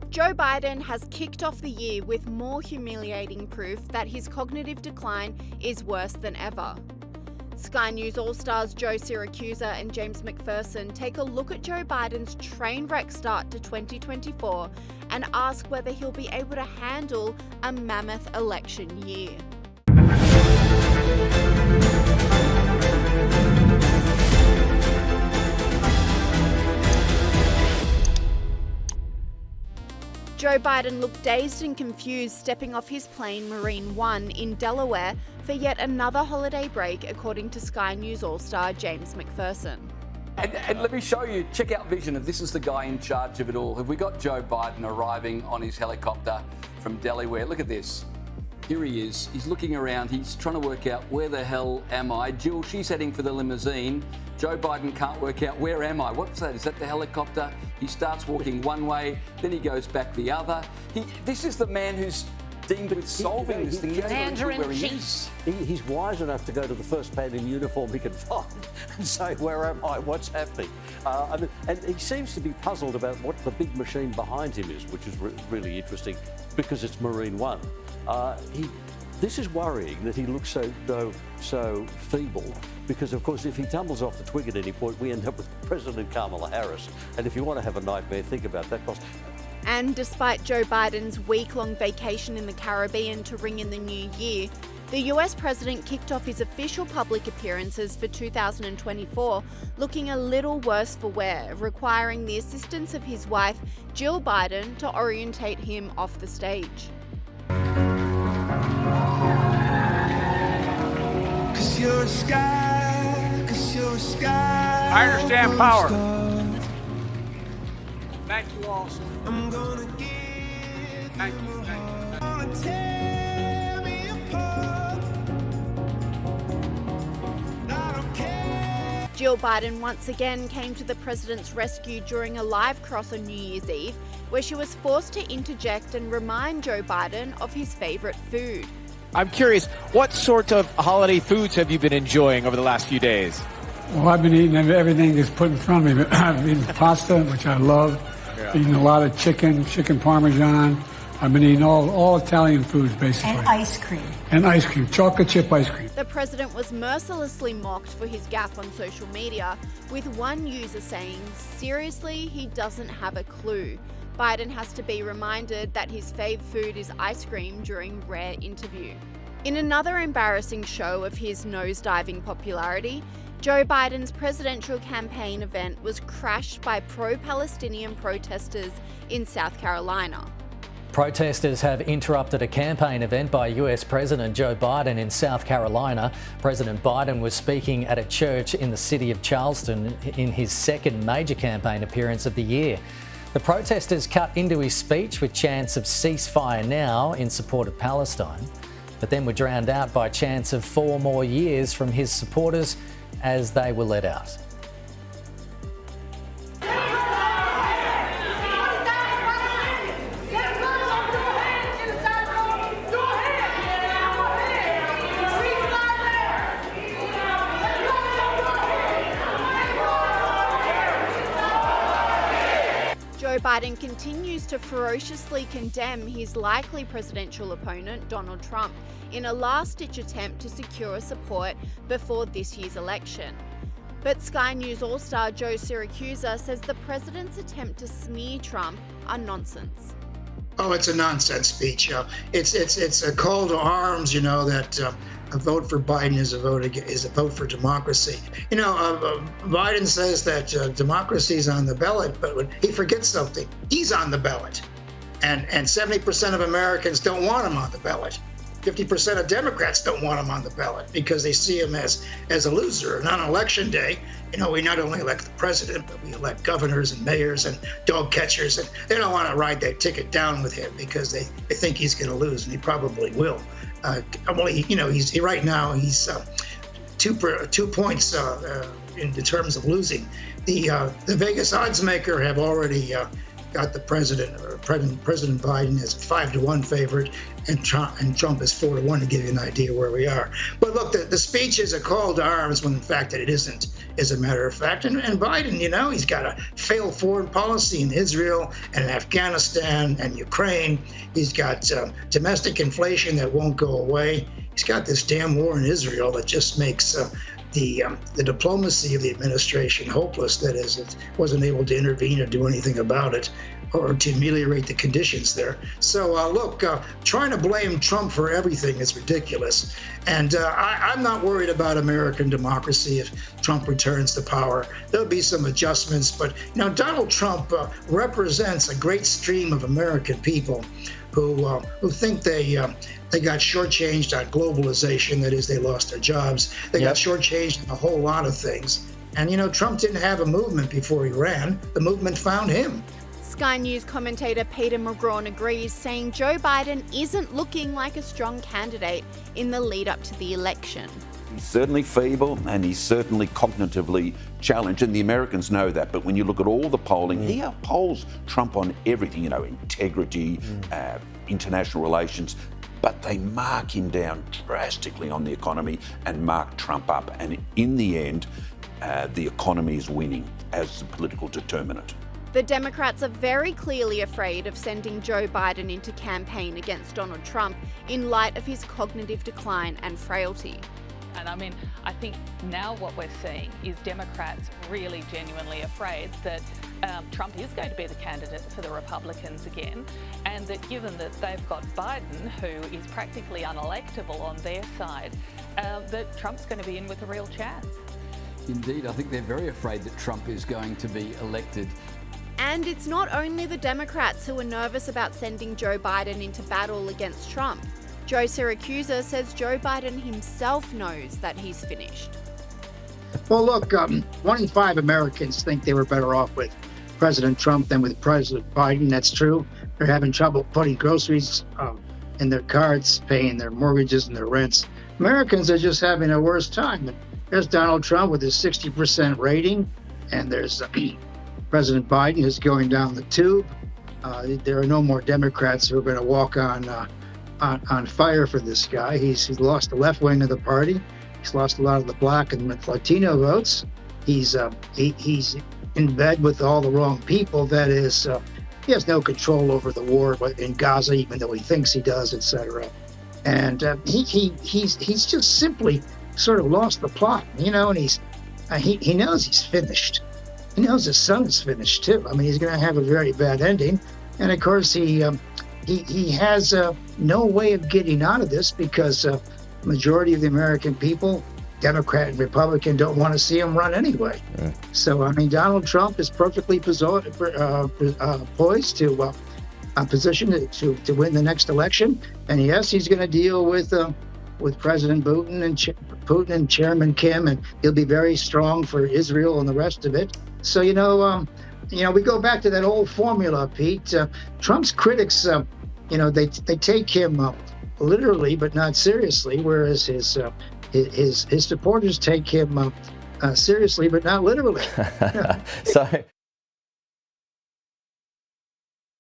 Joe Biden has kicked off the year with more humiliating proof that his cognitive decline is worse than ever. Sky News All-Stars Joe Siracusa and James Macpherson take a look at Joe Biden's trainwreck start to 2024 and ask whether he'll be able to handle a mammoth election year. Joe Biden looked dazed and confused stepping off his plane Marine One in Delaware for yet another holiday break, according to Sky News All-Star James Macpherson. And let me show you, check out vision, and this is the guy in charge of it all. Have we got Joe Biden arriving on his helicopter from Delaware? Look at this. Here he is. He's looking around. He's trying to work out, where the hell am I? Jill, she's heading for the limousine. Joe Biden can't work out, where am I? What's that? Is that the helicopter? He starts walking one way, then he goes back the other. This is the man who's deemed with solving this thing. He's wise enough to go to the first man in uniform he can find and say, where am I? What's happening? And he seems to be puzzled about what the big machine behind him is, which is really interesting because it's Marine One. This is worrying that he looks so feeble because, of course, if he tumbles off the twig at any point, we end up with President Kamala Harris. And if you want to have a nightmare, think about that. And despite Joe Biden's week-long vacation in the Caribbean to ring in the new year, the US president kicked off his official public appearances for 2024 looking a little worse for wear, requiring the assistance of his wife, Jill Biden, to orientate him off the stage. I understand power. Thank you all. I'm gonna give Thank you. tear me apart. I don't care. Jill Biden once again came to the president's rescue during a live cross on New Year's Eve, where she was forced to interject and remind Joe Biden of his favourite food. I'm curious, what sort of holiday foods have you been enjoying over the last few days? Well, I've been eating everything that's put in front of me. I've eaten pasta, which I love. Eating a lot of chicken parmesan. I've been eating all Italian foods, basically. And ice cream. And ice cream, chocolate chip ice cream. The president was mercilessly mocked for his gaffe on social media, with one user saying, seriously, he doesn't have a clue. Biden has to be reminded that his fave food is ice cream during rare interview. In another embarrassing show of his nose-diving popularity, Joe Biden's presidential campaign event was crashed by pro-Palestinian protesters in South Carolina. Protesters have interrupted a campaign event by US President Joe Biden in South Carolina. President Biden was speaking at a church in the city of Charleston in his second major campaign appearance of the year. The protesters cut into his speech with chants of ceasefire now in support of Palestine, but then were drowned out by chants of 4 more years from his supporters as they were let out. Joe Biden continues to ferociously condemn his likely presidential opponent, Donald Trump, in a last-ditch attempt to secure support before this year's election. But Sky News All-Star Joe Siracusa says the president's attempt to smear Trump are nonsense. Oh, it's a nonsense speech. It's a call to arms, that a vote for Biden is a vote for democracy. Biden says that democracy is on the ballot, but when he forgets something, he's on the ballot. And 70% of Americans don't want him on the ballot. 50% of Democrats don't want him on the ballot because they see him as a loser. And on election day, we not only elect the president, but we elect governors and mayors and dog catchers, and they don't want to ride that ticket down with him because they think he's going to lose, and he probably will. He's right now he's 2 points in terms of losing. The Vegas odds maker have already got the President Biden as a 5-1 favorite, and Trump is 4-1, to give you an idea where we are. But look, the speech is a call to arms when in fact it isn't, as a matter of fact. And Biden, you know, he's got a failed foreign policy in Israel and in Afghanistan and Ukraine. He's got domestic inflation that won't go away. He's got this damn war in Israel that just makes the diplomacy of the administration hopeless. That is, it wasn't able to intervene or do anything about it, or to ameliorate the conditions there. So look, trying to blame Trump for everything is ridiculous. And I'm not worried about American democracy if Trump returns to power. There'll be some adjustments, but you know, Donald Trump represents a great stream of American people who think they got shortchanged on globalization. That is, they lost their jobs. They got shortchanged on a whole lot of things. And you know, Trump didn't have a movement before he ran. The movement found him. Sky News commentator Peter McGraw agrees, saying Joe Biden isn't looking like a strong candidate in the lead up to the election. He's certainly feeble and he's certainly cognitively challenged, and the Americans know that. But when you look at all the polling, he outpolls Trump on everything, you know, integrity, international relations. But they mark him down drastically on the economy and mark Trump up. And in the end, the economy is winning as the political determinant. The Democrats are very clearly afraid of sending Joe Biden into campaign against Donald Trump in light of his cognitive decline and frailty. And I mean, I think now what we're seeing is Democrats really genuinely afraid that Trump is going to be the candidate for the Republicans again, and that given that they've got Biden, who is practically unelectable on their side, that Trump's going to be in with a real chance. Indeed, I think they're very afraid that Trump is going to be elected. And it's not only the Democrats who are nervous about sending Joe Biden into battle against Trump. Joe Siracusa says Joe Biden himself knows that he's finished. Well, look, 1 in 5 Americans think they were better off with President Trump than with President Biden. That's true. They're having trouble putting groceries in their carts, paying their mortgages and their rents. Americans are just having a worse time. And there's Donald Trump with his 60% rating, and there's President Biden who's going down the tube. There are no more Democrats who are going to walk on fire for this guy. He's lost the left wing of the party. He's lost a lot of the black and Latino votes. He's in bed with all the wrong people. That is, he has no control over the war in Gaza, even though he thinks he does, etc. And he's just simply sort of lost the plot, you know. And he knows he's finished. He knows his son is finished too. I mean, he's going to have a very bad ending. And of course, he has no way of getting out of this because majority of the American people, Democrat and Republican, don't want to see him run anyway. Right. So, I mean, Donald Trump is perfectly poised to position to win the next election. And yes, he's going to deal with President Putin and Chairman Kim, and he'll be very strong for Israel and the rest of it. So, you know, we go back to that old formula, Pete. Trump's critics, they take him literally, but not seriously, whereas his supporters take him seriously, but not literally. So.